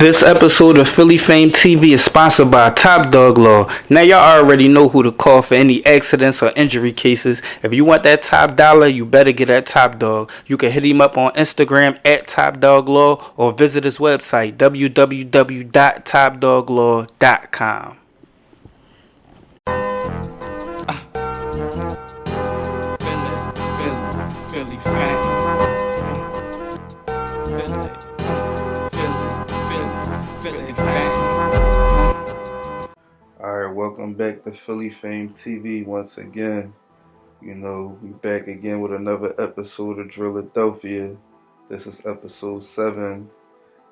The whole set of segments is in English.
This episode of Philly Fame TV is sponsored by Top Dog Law. Now y'all already know who to call for any accidents or injury cases. If you want that top dollar, you better get at Top Dog. You can hit him up on Instagram at Top Dog Law or visit his website www.topdoglaw.com. Philly Fame. Alright, welcome back to Philly Fame TV once again. You know, we back again with another episode of Drilladelphia. This is episode 7.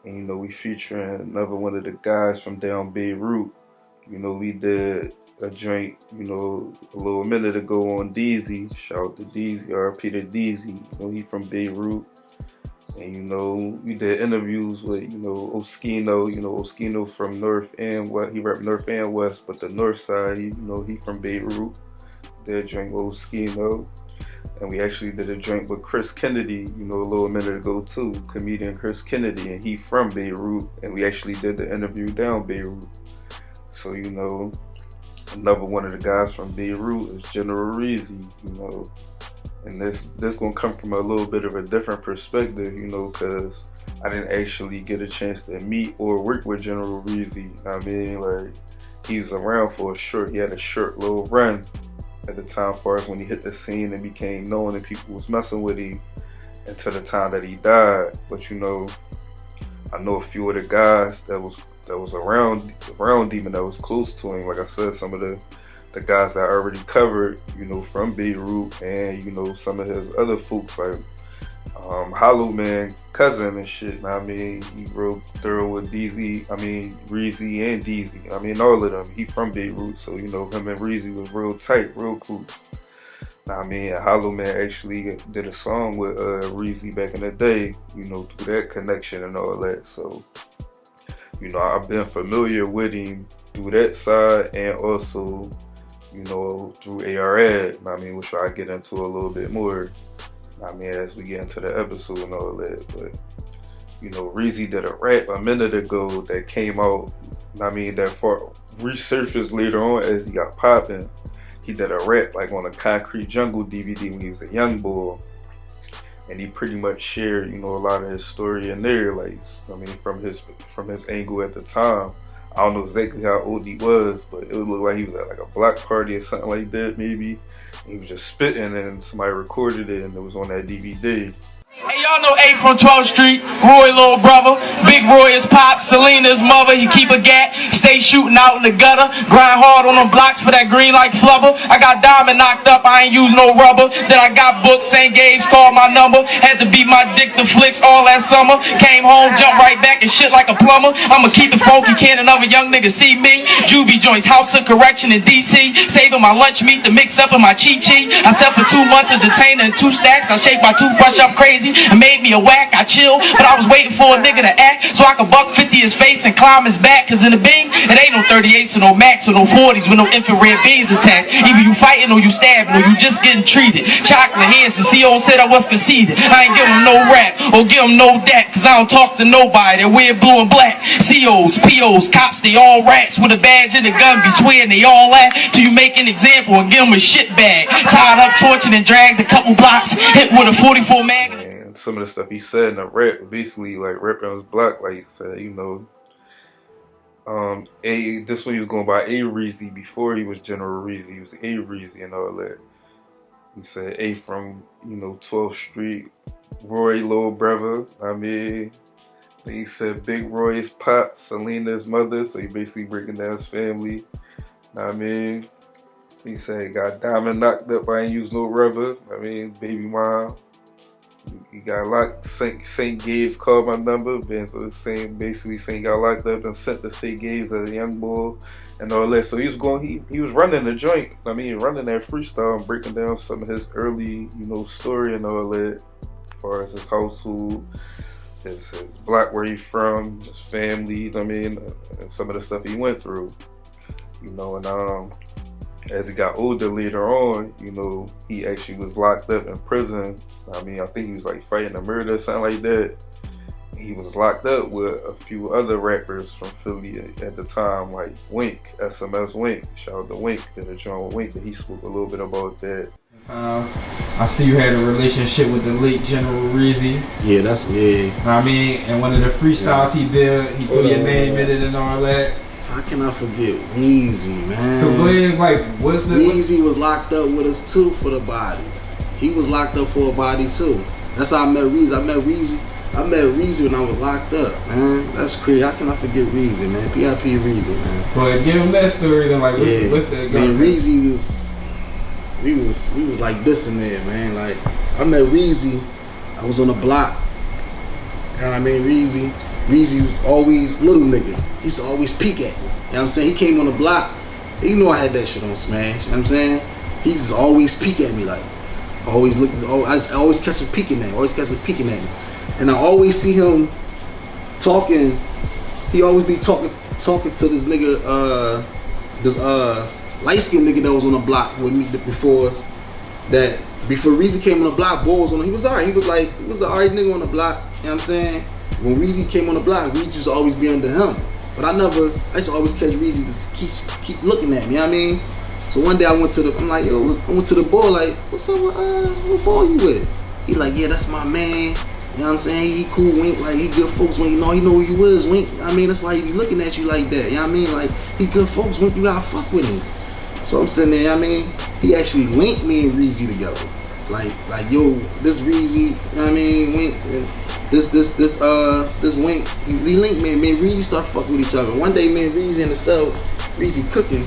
And you know, we featuring another one of the guys from down Beirut. You know, we did a joint, you know, a little minute ago on Deezy. Shout out to Deezy, RP to Deezy. You know, he from Beirut. And you know, we did interviews with, you know, Oskino. You know, Oskino from North and West. He rep North and West, but the North side, you know, he from Beirut. Did a joint with Oskino. And we actually did a joint with Chris Kennedy, you know, a little minute ago too. Comedian Chris Kennedy, and he from Beirut. And we actually did the interview down Beirut. So, you know, another one of the guys from Beirut is General Reezy, you know. And this gonna come from a little bit of a different perspective, you know, because I didn't actually get a chance to meet or work with General Reezy. I mean, like, he was around for a short, he had a short little run at the time, far as when he hit the scene and became known and people was messing with him until the time that he died. But you know, I know a few of the guys that was around him and that was close to him. Like I said, some of the guys that I already covered, you know, from Beirut, and you know, some of his other folks like Hollow Man cousin and shit. I mean, he real thorough with Reezy and Deezy. I mean, all of them. He from Beirut, so you know, him and Reezy was real tight, real close. I mean, Hollow Man actually did a song with Reezy back in the day, you know, through that connection and all that. So, you know, I've been familiar with him through that side and also, you know, through ARAD, I mean, which I'll get into a little bit more, I mean, as we get into the episode and all that. But, you know, Reezy did a rap a minute ago that came out, I mean, that resurfaced later on as he got popping. He did a rap like on a Concrete Jungle DVD when he was a young boy. And he pretty much shared, you know, a lot of his story in there, like, I mean, from his angle at the time. I don't know exactly how old he was, but it would look like he was at like a block party or something like that, maybe. And he was just spitting, and somebody recorded it, and it was on that DVD. Hey, y'all know A from 12th Street, Roy little brother. Big Roy is pop, Selena's mother. He keep a gat, stay shooting out in the gutter. Grind hard on them blocks for that green like flubber. I got Diamond knocked up, I ain't use no rubber. Then I got booked, St. Gabe's called my number. Had to beat my dick to flicks all that summer. Came home, jumped right back and shit like a plumber. I'ma keep the funky, can't another young nigga see me. Juvie joints, house of correction in DC. Saving my lunch meat to mix up in my cheat sheet. I sat for 2 months a detainer and 2 stacks. I shake my toothbrush up crazy and made me a whack. I chill, but I was waiting for a nigga to act so I could $150 his face and climb his back. Cause in the Bing, it ain't no 38s or no Max or no 40s with no infrared beams attached. Either you fighting or you stabbing or you just getting treated. Chocolate handsome, CO said I was conceited. I ain't give him no rap or give him no dat, cause I don't talk to nobody. They wear blue and black. COs, POs, cops, they all rats with a badge and a gun. Be swearing they all laugh till you make an example and give them a shit bag. Tied up, tortured, and dragged a couple blocks. Hit with a 44 mag. Some of the stuff he said in the rap, basically like ripping his block, like he said, you know, this one he was going by A Reezy before he was General Reezy. He was A Reezy and all that. He said A from, you know, 12th Street, Roy little brother. I mean, then he said Big Roy's pop, Selena's mother. So he basically breaking down his family. I mean, he said got Diamond knocked up, I ain't use no rubber. I mean, baby mom. He got locked. St. Gabe's called my number. So basically saying he got locked up and sent to St. Gabe's as a young boy and all that. So he was running the joint. I mean, running that freestyle and breaking down some of his early, you know, story and all that, as far as his household, his block where he from, his family. I mean, and some of the stuff he went through, you know, and as he got older later on, you know, he actually was locked up in prison. I mean, I think he was like fighting a murder or something like that. he was locked up with a few other rappers from Philly at the time, like Wink, SMS Wink. Shout out to Wink, did a joint with Wink, and he spoke a little bit about that. Sometimes I see you had a relationship with the late General Reezy. Yeah, that's weird. I mean, and one of the freestyles he did, he threw your name in it and all that. How can I forget Reezy, man? So go ahead, like, Reezy was locked up with us too for the body. He was locked up for a body too. That's how I met Reezy. I met Reezy when I was locked up, man. That's crazy. How can I forget Reezy, man? P.I.P. Reezy, man. Go ahead, give him that story then. Like, what's that? Man, Reezy was. We was like this in there, man. Like, I met Reezy. I was on the block. You know what I mean? Reezy was always little nigga. He used to always peek at me. You know what I'm saying? He came on the block. He knew I had that shit on Smash. You know what I'm saying? He used to always peek at me, like, I always catch him peeking at me. And I always see him talking. He always be talking to this nigga, light-skinned nigga that was on the block with me before us. That before Reezy came on the block, Boy was on. He was alright. He was an alright nigga on the block. You know what I'm saying? When Reezy came on the block, Reezy used to always be under him. But I used to always catch Reezy to keep looking at me. You know what I mean? So one day I went to the boy, like, what's up, what boy you with? He like, yeah, that's my man. You know what I'm saying? He cool, Wink, like, he good folks, Wink, he know who you is, Wink. I mean, that's why he be looking at you like that. You know what I mean? Like, he good folks, Wink, you gotta fuck with him. So I'm sitting there, I mean, he actually linked me and Reezy together. Like, yo, this Reezy, you know what I mean, Wink, and this Wink, he linked me and Reezy started fucking with each other. One day, me and Reezy in the cell, Reezy cooking.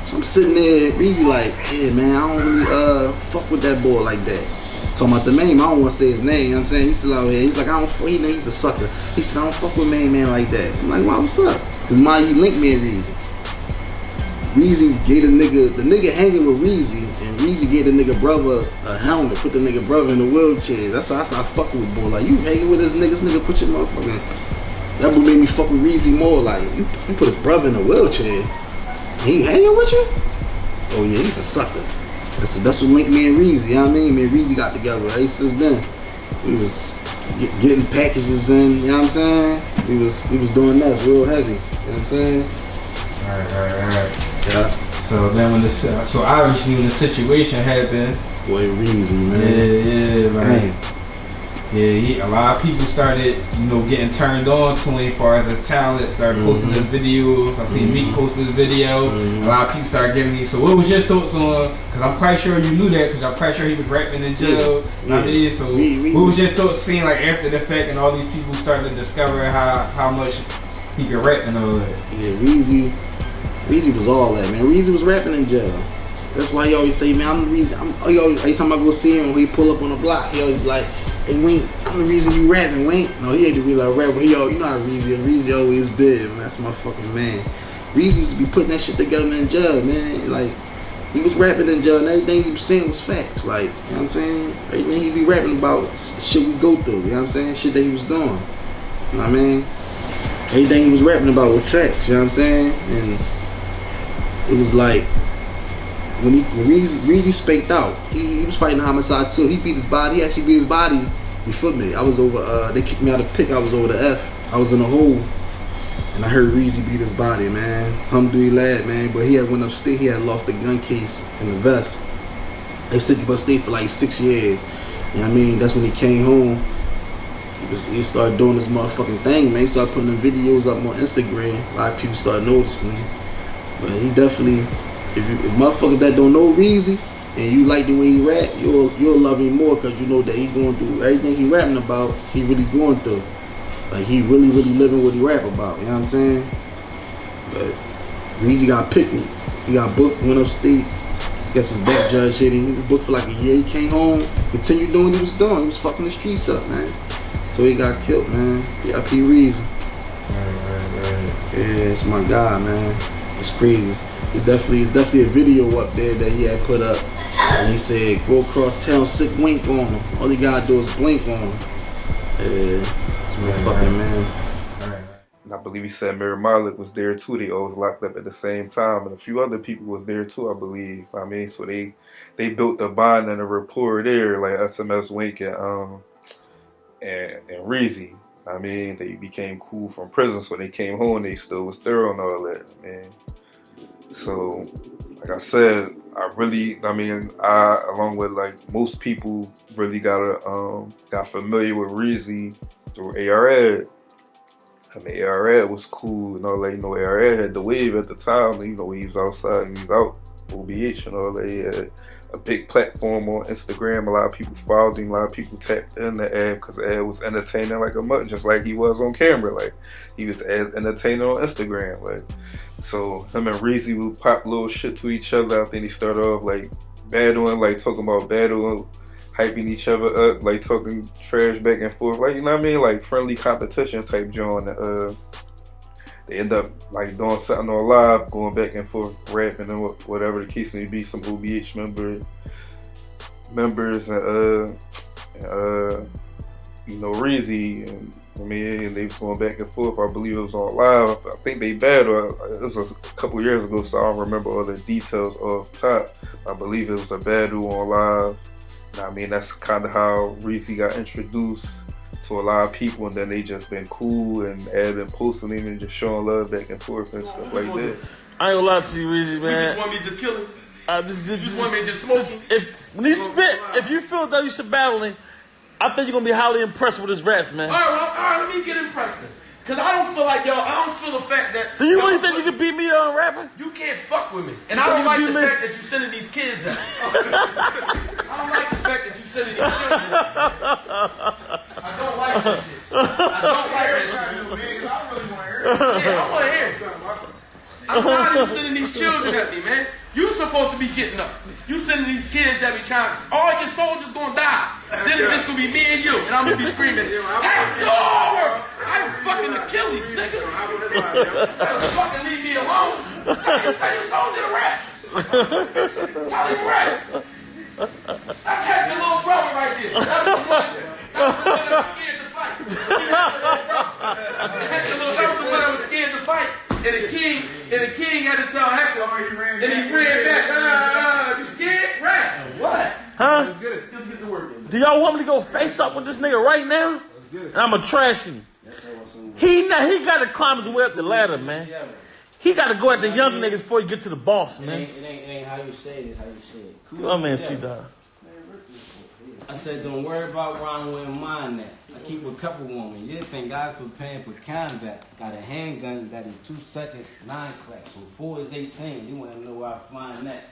So I'm sitting there, Reezy like, yeah, man, I don't really fuck with that boy like that. Talking about the name, I don't want to say his name, you know what I'm saying? He's still out here, he's like, he's a sucker. He said, I don't fuck with man like that. I'm like, why, what's up? Cause he linked me and Reezy. Reezy gave the nigga hanging with Reezy, and Reezy gave the nigga brother a helmet, put the nigga brother in a wheelchair. That's how I started fucking with boy. Like, you hanging with this nigga put your motherfucking. That boy made me fuck with Reezy more. Like, you put his brother in a wheelchair. He hanging with you? Oh yeah, he's a sucker. That's what linked me and Reezy, you know what I mean? Me and Reezy got together, right? Since then, we was getting packages in, you know what I'm saying? We was doing that real heavy, you know what I'm saying? Alright. Yeah. So then so obviously when the situation happened, boy, Reezy, man. Yeah, like, yeah, a lot of people started, getting turned on to him as far as his talent, started posting his videos. I seen Meek post his video. A lot of people started giving me. So what was your thoughts on, because I'm quite sure you knew that, because I'm quite sure he was rapping in jail. I mean, so what was your thoughts seeing, like, after the fact and all these people starting to discover how much he could rap and all that? Yeah, Reezy was all that, man. Reezy was rapping in jail. That's why he always say, man, I'm the reason. Every time I go see him, when he pull up on the block, he always be like, hey, Wink, I'm the reason you rapping, Wink. No, he ain't the real rapper. You know how Reezy always did, man. That's my fucking man. Reezy used to be putting that shit together in jail, man. Like, he was rapping in jail, and everything he was saying was facts. Like, you know what I'm saying? Everything he be rapping about, shit we go through, you know what I'm saying? Shit that he was doing. You know what I mean? Everything he was rapping about was facts, you know what I'm saying? And it was like, when Reezy spaked out, he was fighting homicide too. He beat his body. He actually beat his body. You feel me? I was over. They kicked me out of pick. I was over the F. I was in a hole, and I heard Reezy beat his body, man. Alhamdulillah, man. But he had went upstate. He had lost the gun case and the vest. They sent him upstate for like 6 years. You know what I mean? That's when he came home. He started doing this motherfucking thing, man. He started putting the videos up on Instagram. A lot of people started noticing him. But he definitely. If motherfuckers that don't know Reezy and you like the way he rap, you'll love him more, because you know that he going through everything he rapping about. He really going through, like, he really living what he rap about. You know what I'm saying? But Reezy got picked. He got booked, went upstate. Guess his back judge hit him. He was booked for like a year. He came home, continued doing what he was doing. He was fucking the streets up, man. So he got killed, man. P.I.P. Reezy. Right. Yeah, it's my guy, man. It's crazy. It's definitely a video up there that he had put up, and he said, "Go across town, sick Wink on him. All he gotta do is blink on him." Yeah, it's my fucking man. And I believe he said Mary Malik was there too. They always locked up at the same time, and a few other people was there too, I believe. I mean, so they built a bond and a rapport there, like SMS Wink and and Reezy. I mean, they became cool from prison, so they came home. They still was thorough and all that, man. So, like I said, I along with like most people, really got familiar with Reezy through ARAD. I mean, ARAD was cool and all that. You know, ARAD had the wave at the time. You know, he was outside, he was out, OBH and all that. He had a big platform on Instagram. A lot of people followed him. A lot of people tapped in the ad because the ad was entertaining like a mutt, just like he was on camera. Like, he was as entertaining on Instagram. Like, so him and Reezy would pop little shit to each other. I think he started off like battling, like talking about battling, hyping each other up, like talking trash back and forth, like, you know what I mean, like friendly competition type joint. They end up like doing something on live, going back and forth, rapping and whatever the case may be. Some OBH members and you know, Reezy, and I mean, they was going back and forth. I believe it was on live. I think they battled. It was a couple years ago, so I don't remember all the details off top. I believe it was a battle on live. I mean, that's kind of how Reezy got introduced to a lot of people, and then they just been cool and been posting him and just showing love back and forth and stuff like that. I ain't gonna lie to you, Reezy, man. You just want me to just kill him? You just want me to just smoke him? When he spit, if you feel that you should battle him, I think you're gonna be highly impressed with his raps, man. All right, let me get impressed then. Cause I don't feel like I don't feel the fact that. Do you really think you can beat me on rapping? You can't fuck with me. And I don't like the fact that you sending these kids out. I don't like the fact that you sending these children out. I don't like that shit. I don't like that shit. Yeah, I want to hear it. I'm tired of you sending these children at me, man. You supposed to be getting up. You sending these kids that be trying to, all your soldiers gonna die. Then it's just gonna be me and you, and I'm gonna be screaming, Hector! I'm fucking Achilles, nigga. You fucking leave me alone. Tell your soldier to rap. Tell him to rap. That's Hector's little brother right there. That was the one that was scared to fight. That was the one that was scared to fight. And the king had to tell Hector, and he ran back. You scared? Rap. What? Huh? Let's get to work. Do y'all want me to go face up with this nigga right now? And I'ma trash him. He got to climb his way up the ladder, man. He got to go at the young niggas before he get to the boss, man. It ain't how you say it, it's how you say it. Cool. Oh, man, C-Dog. I said, don't worry about where I'm with mine at. I keep a couple women. You think guys preparing for combat. Got a handgun that is 2 seconds, 9 claps. So 4 is 18. You want to know where I find that.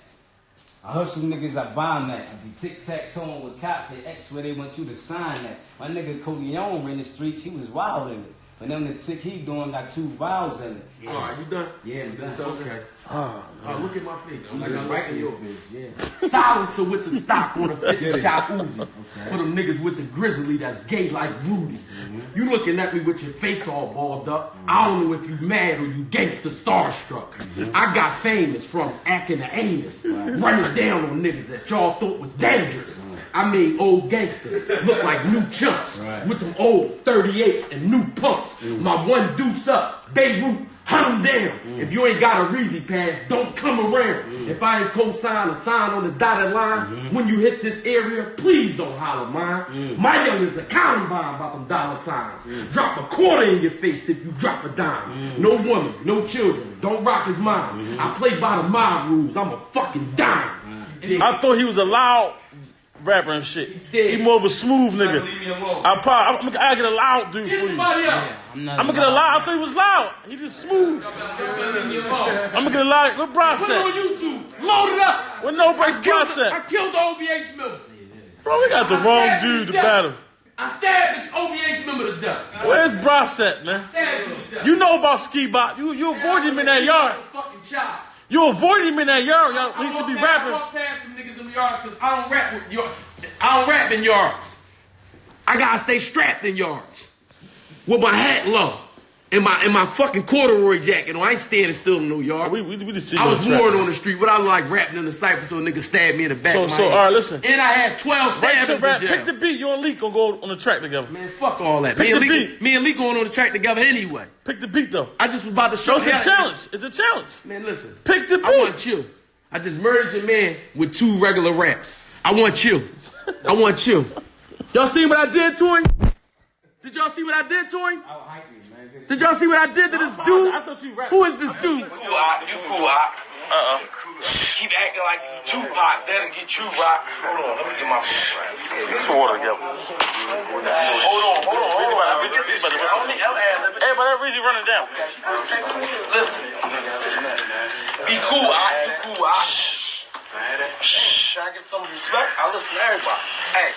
I hustle niggas, I bomb that. I be tic-tac-toeing with cops. They X where they want you to sign that. My nigga Coleon ran the streets. He was wild in it. But then the tick he doing got 2 vowels in it. All right, you done? Yeah, I'm done. It's okay. Look at my face. Like I'm right in your face, yeah. Silencer with the stock on the 50 shot Uzi. For them niggas with the grizzly that's gay like Rudy. You looking at me with your face all balled up. I don't know if you mad or you gangster starstruck. I got famous from acting the anus. Running down on niggas that y'all thought was dangerous. I made old gangsters look like new chumps with them old 38s and new pumps. My one deuce up, Beirut, hunt them down. If you ain't got a Reezy pass, don't come around. If I ain't co-sign a sign on the dotted line, when you hit this area, please don't holler mine. My young is a Columbine about them dollar signs. Drop a quarter in your face if you drop a dime. No woman, no children, don't rock his mind. I play by the mob rules, I'm a fucking dime. I thought he was a loud rapper and shit. He more of a smooth nigga. Leave me alone. I get a loud dude Get for you. somebody up. I'm gonna get a loud. I thought he was loud. He just smooth. I'm gonna get a loud. What Bros Put it on at? YouTube. Load it up. What no breaks Bros I at? killed the OBH member. Bro, we got the wrong dude to battle. I stabbed the OBH member to death. Where's Bros at, man? Stabbed him to death. You know about Ski Bop. You avoid him in that yard. Fucking child. You avoid him in that yard. Y'all he used to be I rapping. walk past them niggas in the yards because I don't rap with yards. I don't rap in yards. I gotta stay strapped in yards with my hat low and my fucking corduroy jacket. No, I ain't standing still in no yard. We just see I you was on track, warring man. on the street. What I like rapping in the cypher so a nigga stabbed me in the back. of my So head. all right, listen. And I had 12 Right stabbings to rap. in jail. Pick the beat. You and Leak gonna go on the track together. Man, fuck all that. Pick the beat. Me and Lee going on the track together anyway. Pick the beat though. I just was about to show So it's a challenge. It's a challenge. Man, listen. Pick the beat. I want you. I just murdered your man with 2 regular raps. I want you. I want you. Y'all see what I did to him? Did y'all see what I did to him? I'll hype you, man. Did y'all see what I did to this dude? I thought you rapped. Who is this dude? You cool, Keep acting like you Tupac, that'll get you rock. Hold on, let me get my phone right. Let's water together. Hold on. Hey, but that Reezy running down. Listen. Be cool, you cool, Shh, I get some respect. I listen to everybody. Hey,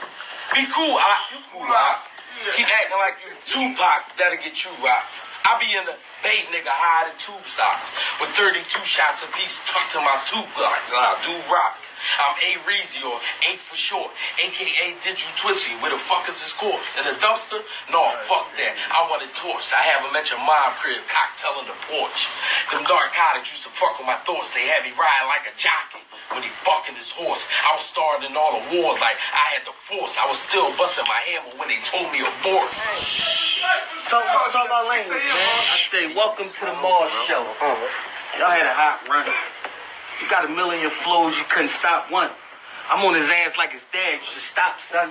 be cool, you cool, Keep acting like you Tupac, that'll get you rocked. I be in the Bay nigga hide in tube socks with 32 shots apiece tucked in my tube blocks, and I do rock. I'm A Reezy or A for short, aka Digital Twisty. Where the fuck is this corpse? In the dumpster? No, fuck that. I want it torched. I have him at your mom crib, cocktail on the porch. Them narcotics used to fuck with my thoughts. They had me riding like a jockey when he bucking his horse. I was starring in all the wars like I had the force. I was still busting my hammer when they told me abort. Talk about language, man. I say, welcome to the Mars show. Y'all had a hot run. You got a million flows, you couldn't stop one. I'm on his ass like his dad. You should stop, son.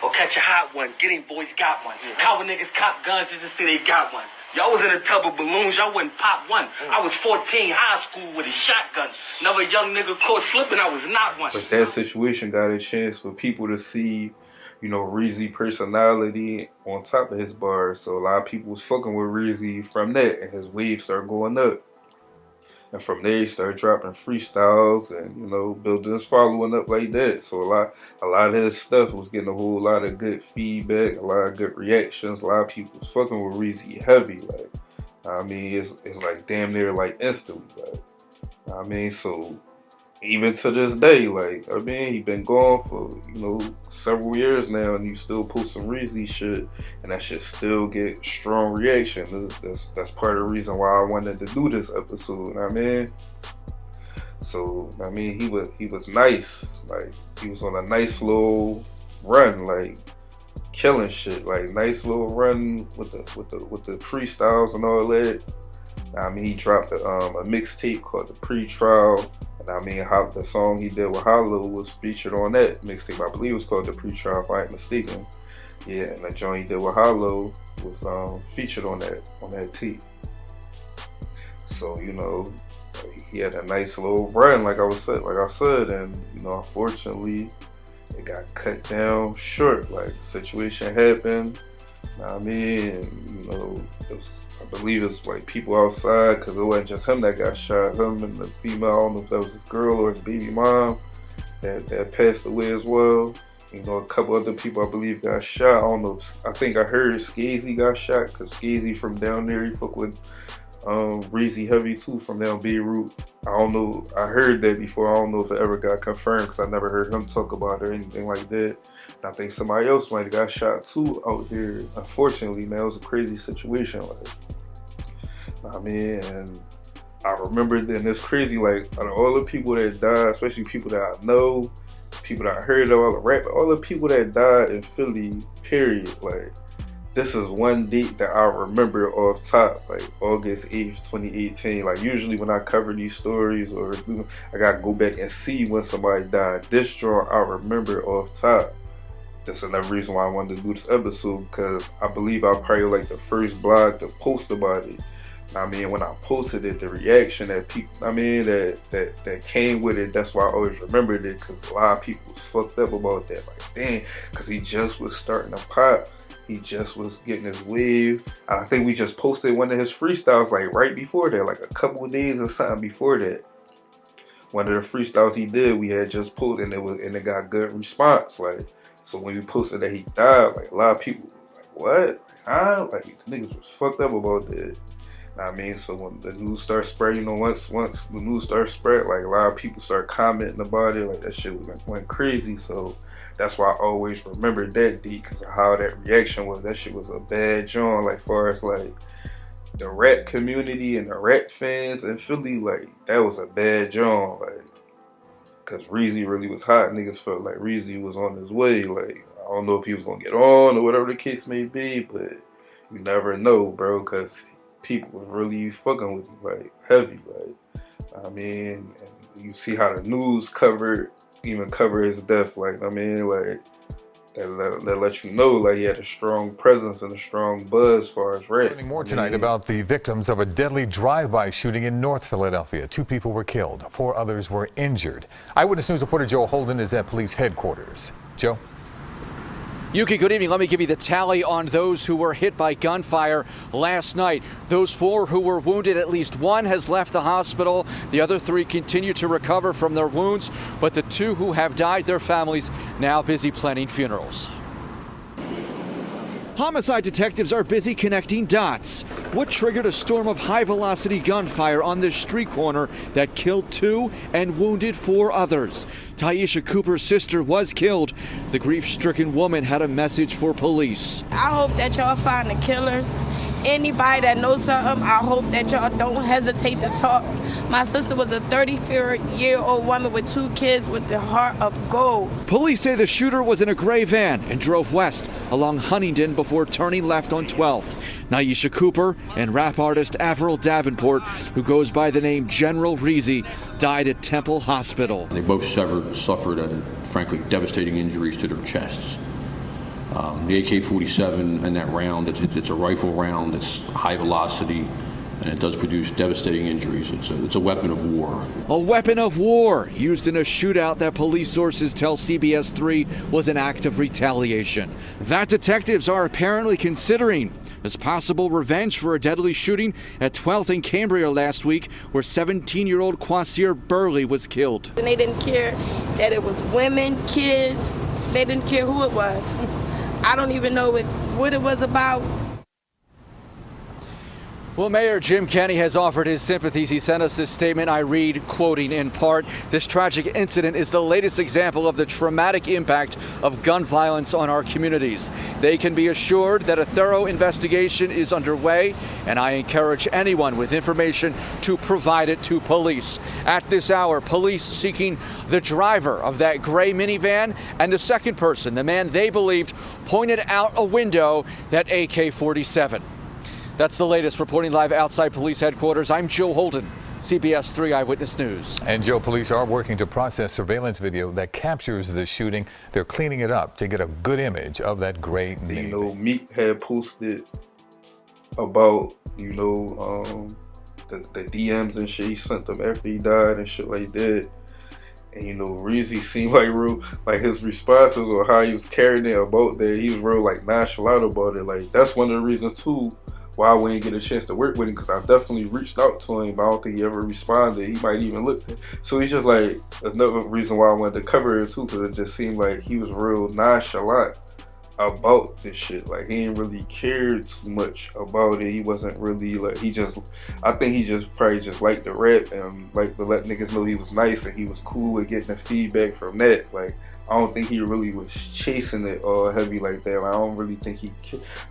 Or catch a hot one. Get him, boys, got one. Coward niggas cop guns just to say they got one. Y'all was in a tub of balloons, y'all wouldn't pop one. I was 14, high school with a shotgun. Another young nigga caught slipping, I was not one. But that situation got a chance for people to see, you know, Reezy personality on top of his bars. So a lot of people was fucking with Reezy from that, and his waves started going up. And from there, he started dropping freestyles and, you know, building his following up like that. So a lot of his stuff was getting a whole lot of good feedback, a lot of good reactions. A lot of people was fucking with Reezy heavy. Like, I mean, it's like damn near like instantly. Like, I mean, so even to this day, like, I mean, he been gone for, you know, several years now, and you still post some Reezy shit, and that shit still get strong reaction. That's part of the reason why I wanted to do this episode. I mean, so I mean, he was nice. Like, he was on a nice little run, like killing shit. Like, nice little run with the freestyles and all that. I mean, he dropped a mixtape called The Pre-Trial. I mean, how the song he did with Hollow was featured on that mixtape. I believe it was called The Pre-Trial, if I ain't mistaken. Yeah, and the joint he did with Hollow was featured on that tape. So, you know, he had a nice little run, like I said, and, you know, unfortunately, it got cut down short. Like, situation happened. I mean, you know, I believe it was like people outside, because it wasn't just him that got shot. Him and the female, I don't know if that was his girl or his baby mom, that passed away as well. You know, a couple other people I believe got shot. I don't know. I think I heard Skazy got shot, because Skazy from down there, he fuck with Reezy heavy too from down Beirut. I don't know. I heard that before. I don't know if it ever got confirmed, because I never heard him talk about it or anything like that. And I think somebody else might have got shot too out there. Unfortunately, man, it was a crazy situation. Like, I mean, and I remember, and it's crazy. Like, out of all the people that died, especially people that I know, people that I heard of, all the rap, all the people that died in Philly, period. Like, this is one date that I remember off top, like August 8th, 2018. Like, usually when I cover these stories, or I gotta go back and see when somebody died, this drawing I remember off top. That's another reason why I wanted to do this episode, because I believe I probably like the first blog to post about it. I mean, when I posted it, the reaction that people, I mean, that came with it, that's why I always remembered it, because a lot of people was fucked up about that. Like, dang, because he just was starting to pop. He just was getting his wave. I think we just posted one of his freestyles like right before that, like a couple of days or something before that. One of the freestyles he did, we had just posted, and it got good response. Like, so when we posted that he died, like, a lot of people was like, what? Huh? Like, the niggas was fucked up about that. I mean, so when the news started spreading, you know, once the news started spread, like, a lot of people started commenting about it. Like, that shit went crazy. So that's why I always remember that date, because of how that reaction was. That shit was a bad joint, like, far as like the rap community and the rap fans in Philly. Like, that was a bad joint, like, because Reezy really was hot. Niggas felt like Reezy was on his way. Like, I don't know if he was gonna get on or whatever the case may be, but you never know, bro, because people was really fucking with him, like, heavy. Like, I mean, and you see how the news covered his death. Like, I mean, like, that let you know like he had a strong presence and a strong buzz as far as rap. More tonight about the victims of a deadly drive-by shooting in North Philadelphia. 2 people were killed, 4 others were injured. Eyewitness News reporter Joe Holden is at police headquarters. Joe? Yuki, good evening. Let me give you the tally on those who were hit by gunfire last night. Those 4 who were wounded, at least 1 has left the hospital. The other 3 continue to recover from their wounds, but the 2 who have died, their families now busy planning funerals. Homicide detectives are busy connecting dots. What triggered a storm of high-velocity gunfire on this street corner that killed 2 and wounded 4 others? Taisha Cooper's sister was killed. The grief-stricken woman had a message for police. I hope that y'all find the killers. Anybody that knows something, I hope that y'all don't hesitate to talk. My sister was a 34-year-old woman with 2 kids with the heart of gold. Police say the shooter was in a gray van and drove west along Huntington before turning left on 12th. Naisha Cooper and rap artist Avril Davenport, who goes by the name General Reezy, died at Temple Hospital. They both suffered, frankly, devastating injuries to their chests. The AK-47 and that round, it's a rifle round, it's high velocity, and it does produce devastating injuries. It's a weapon of war. A weapon of war used in a shootout that police sources tell CBS 3 was an act of retaliation. That detectives are apparently considering as possible revenge for a deadly shooting at 12th and Cambria last week, where 17-year-old Quasir Burley was killed. And they didn't care that it was women, kids. They didn't care who it was. I don't even know what it was about. Well, Mayor Jim Kenney has offered his sympathies. He sent us this statement I read, quoting in part, "This tragic incident is the latest example of the traumatic impact of gun violence on our communities. They can be assured that a thorough investigation is underway, and I encourage anyone with information to provide it to police." At this hour, police seeking the driver of that gray minivan and the second person, the man they believed pointed out a window that AK-47. That's the latest. Reporting live outside police headquarters, I'm Joe Holden, CBS 3 Eyewitness News. And Joe, police are working to process surveillance video that captures the shooting. They're cleaning it up to get a good image of that gray minivan. You know, Meek had posted about, the DMs and shit he sent them after he died and shit like that. And Reezy seemed like his responses or how he was carrying it about that, he was real nonchalant about it. Like, that's one of the reasons too why we didn't get a chance to work with him, because I definitely reached out to him, but I don't think he ever responded. He might even look. So he's just another reason why I wanted to cover it too, because it just seemed like he was real nonchalant about this shit. Like, he didn't really care too much about it. He wasn't really I think he just probably just liked the rap and like to let niggas know he was nice and he was cool with getting the feedback from that. Like, I don't think he really was chasing it all heavy like that. Like, I don't really think he,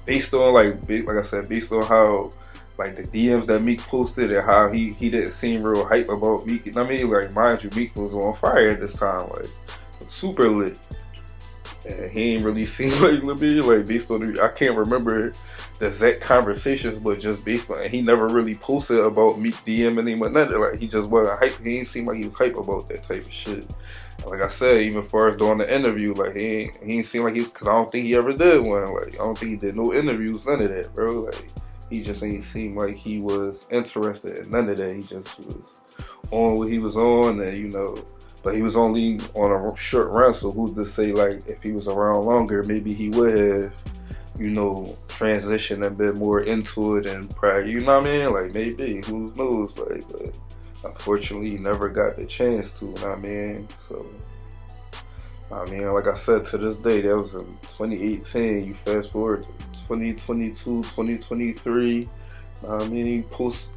based on like I said, based on how the DMs that Meek posted and how he didn't seem real hype about Meek. I mean, mind you, Meek was on fire at this time, super lit. And he ain't really seem based on I can't remember the exact conversations, but just based on, and he never really posted about Meek DMing him or nothing. He just wasn't hype. He ain't seem like he was hype about that type of shit. Like I said, even as far as doing the interview, he ain't seem like he was, because I don't think he ever did one. I don't think he did no interviews, none of that, bro. He just ain't seem like he was interested in none of that. He just was on what he was on, and but he was only on a short run, so who's to say if he was around longer, maybe he would have, transitioned a bit more into it and probably, maybe, who knows, but unfortunately he never got the chance to, so, like I said, to this day, that was in 2018, you fast forward to 2022, 2023, he posts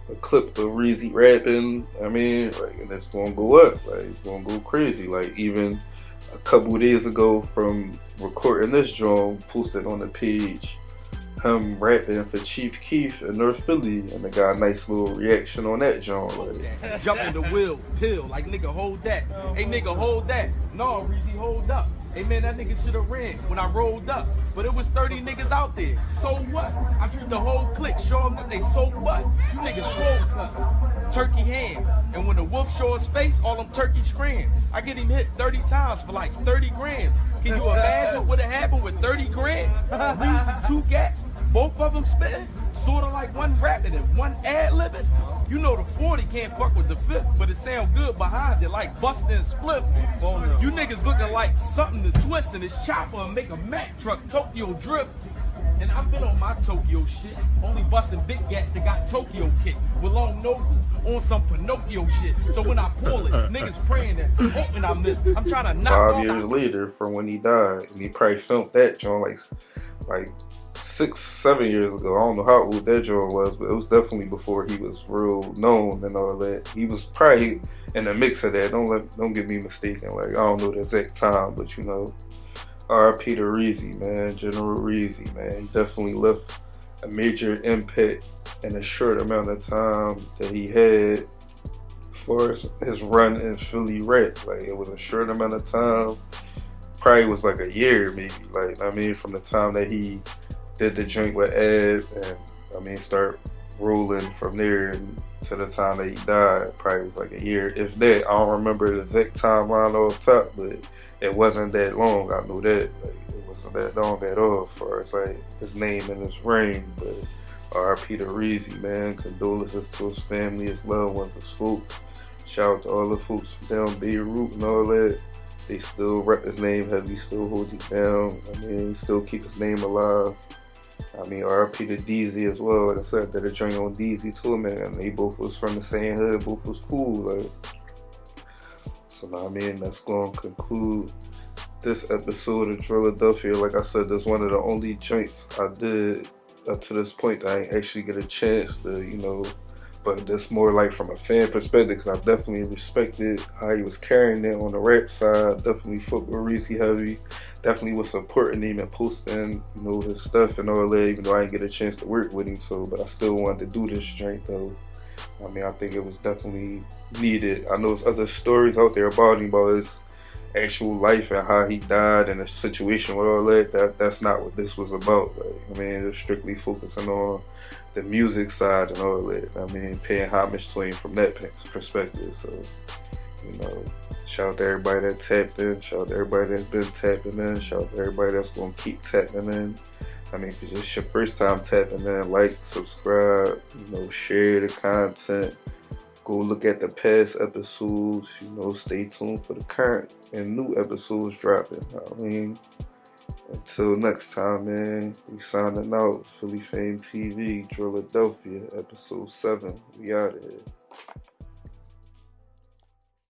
a clip of Reezy rapping, and it's gonna go up, it's gonna go crazy. Even a couple days ago from recording this drum, posted on the page, him rapping for Chief Keef in North Philly, and I got a nice little reaction on that drum. Jump in the wheel, pill, nigga, hold that. Hey, nigga, hold that. No, Reezy, hold up. Hey, man, that nigga should have ran when I rolled up. But it was 30 niggas out there. So what? I treat the whole clique, show them that they so what? You niggas swole cuss. turkey hand. And when the wolf show his face, all them turkeys scream. I get him hit 30 times for like 30 grand. Can you imagine what happened with 30 grand? Reezy, 2 gats, both of them spitting, sort of like one rapping and one ad-libbing. You know the 40 can't fuck with the 5th, but it sound good behind it like busting and split. You niggas looking like something to twist in this chopper and make a Mack truck Tokyo drift. And I've been on my Tokyo shit, only busting big gats that got Tokyo kicked with long noses on some Pinocchio shit. So when I pull it, niggas praying and hoping I miss. I'm trying to knock 5 years later from when he died, and he probably filmed that joint like 6-7 years ago. I don't know how old that joint was, but it was definitely before he was real known and all that. He was probably in the mix of that. Don't get me mistaken. Like, I don't know the exact time, but you know. R.I.P. to Reezy, man. General Reezy, man. He definitely left a major impact in a short amount of time that he had for his run in Philly rap. Like, it was a short amount of time. Probably was like a year, maybe. Like, I mean, from the time that he did the joint with Ed and, I mean, start rolling from there and to the time that he died, probably was like a year. If that, I don't remember the exact timeline off top, but it wasn't that long. I knew that. Like, it wasn't that long at all as far as like his name and his reign. But R.I.P. to Reezy, man. Condolences to his family, his loved ones, his folks. Shout out to all the folks down Beirut and all that. They still rep his name heavy, still hold it down. I mean, still keep his name alive. I mean, R.I.P. to DZ as well. Like I said, did a joint on DZ too, man. And they both was from the same hood, both was cool. Like, so now, I mean, that's going to conclude this episode of Drilladelphia. Like I said, that's one of the only joints I did up to this point that I ain't actually get a chance to, you know, but that's more like from a fan perspective, because I definitely respected how he was carrying it on the rap side. Definitely fuck with Reezy heavy. Definitely was supporting him and posting, you know, his stuff and all that, even though I didn't get a chance to work with him. So, but I still wanted to do this joint though. I mean, I think it was definitely needed. I know there's other stories out there about him, about his actual life and how he died and the situation with all that. That's not what this was about. Like, I mean, it was strictly focusing on the music side and all that. I mean, paying homage to him from that perspective. So, you know, shout out to everybody that tapped in. Shout out to everybody that's been tapping in. Shout out to everybody that's going to keep tapping in. I mean, if it's just your first time tapping in, like, subscribe, you know, share the content. Go look at the past episodes, you know, stay tuned for the current and new episodes dropping. I mean, until next time, man, we signing out. Philly Fame TV, Drilladelphia, episode 7. We out of here.